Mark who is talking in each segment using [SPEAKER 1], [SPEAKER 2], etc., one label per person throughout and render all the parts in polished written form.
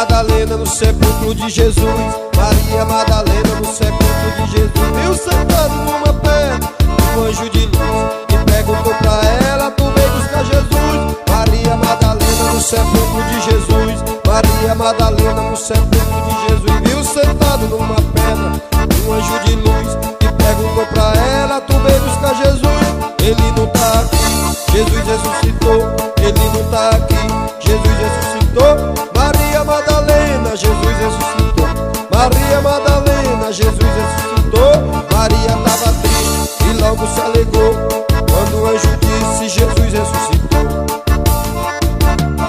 [SPEAKER 1] Madalena no sepulcro de Jesus. Maria Madalena no sepulcro de Jesus. Viu sentado numa pedra um anjo de luz e perguntou pra ela: tu vem buscar Jesus? Maria Madalena no sepulcro de Jesus. Maria Madalena no sepulcro de Jesus. Viu sentado numa pedra um anjo de luz e perguntou pra ela: tu vem buscar Jesus? Ele não tá aqui, Jesus ressuscitou. Ele não tá aqui, Jesus ressuscitou. Maria Madalena, Jesus ressuscitou. Maria Madalena, Jesus ressuscitou. Maria tava triste e logo se alegrou quando o anjo disse: Jesus ressuscitou.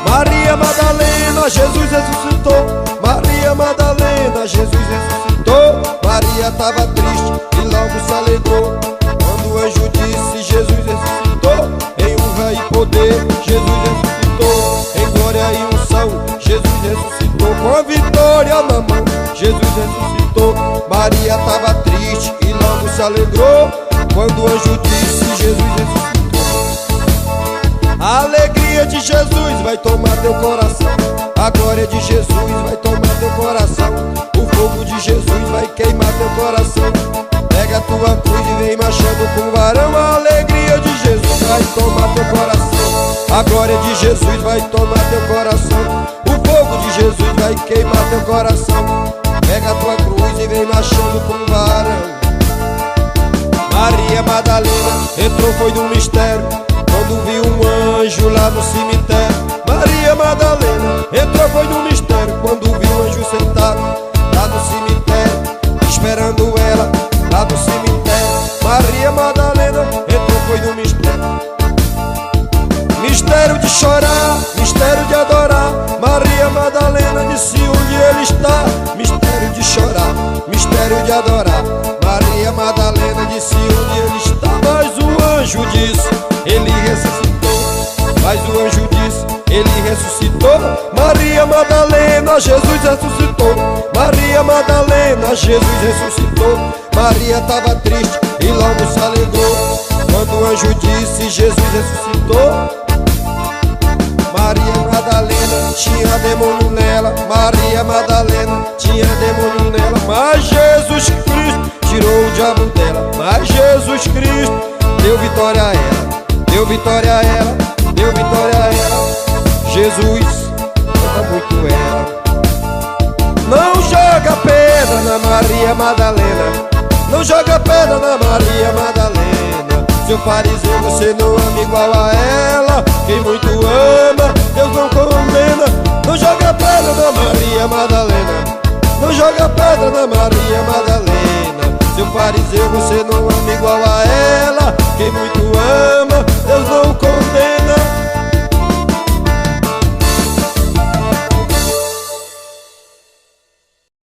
[SPEAKER 1] Maria Madalena, Jesus ressuscitou. Maria Madalena, Jesus ressuscitou. Maria tava triste e logo se alegrou quando o anjo disse: Jesus ressuscitou. Em honra e poder, Jesus ressuscitou. Em glória e unção, Jesus ressuscitou. Com a vitória na mão, Jesus ressuscitou. Maria tava triste e logo se alegrou quando o anjo disse: Jesus ressuscitou. A alegria de Jesus vai tomar teu coração. A glória de Jesus vai tomar teu coração. O fogo de Jesus vai queimar teu coração. Pega a tua cruz e vem marchando com o varão. A alegria de Jesus vai tomar teu coração. A glória de Jesus vai tomar teu coração. O fogo de Jesus vai queimar teu coração. Pega a tua cruz e vem marchando com o varão. Maria Madalena entrou foi no mistério quando viu um anjo lá no cemitério. Maria Madalena entrou foi no mistério quando viu um anjo sentado lá no cemitério, esperando ela lá no cemitério. Maria Madalena entrou foi no mistério. Mistério de chorar, mistério de adorar. Maria Madalena disse onde ele está. Mistério de chorar, mistério de adorar. Maria Madalena disse onde ele está. Mas o anjo disse, ele ressuscitou. Mas o anjo disse, ele ressuscitou. Maria Madalena, Jesus ressuscitou. Maria Madalena, Jesus ressuscitou. Maria estava triste e logo se alegrou quando o anjo disse: Jesus ressuscitou. Maria Madalena tinha demônio nela. Maria Madalena tinha demônio nela. Mas Jesus Cristo tirou o diabo dela. Mas Jesus Cristo deu vitória a ela. Deu vitória a ela. Deu vitória a ela. Jesus ama muito ela. Não joga pedra na Maria Madalena. Não joga pedra na Maria Madalena. Seu fariseu, você não ama igual a ela. Quem muito ama, Deus não condena. Não joga pedra na Maria Madalena. Não joga pedra na Maria Madalena. Seu fariseu, você não ama igual a ela.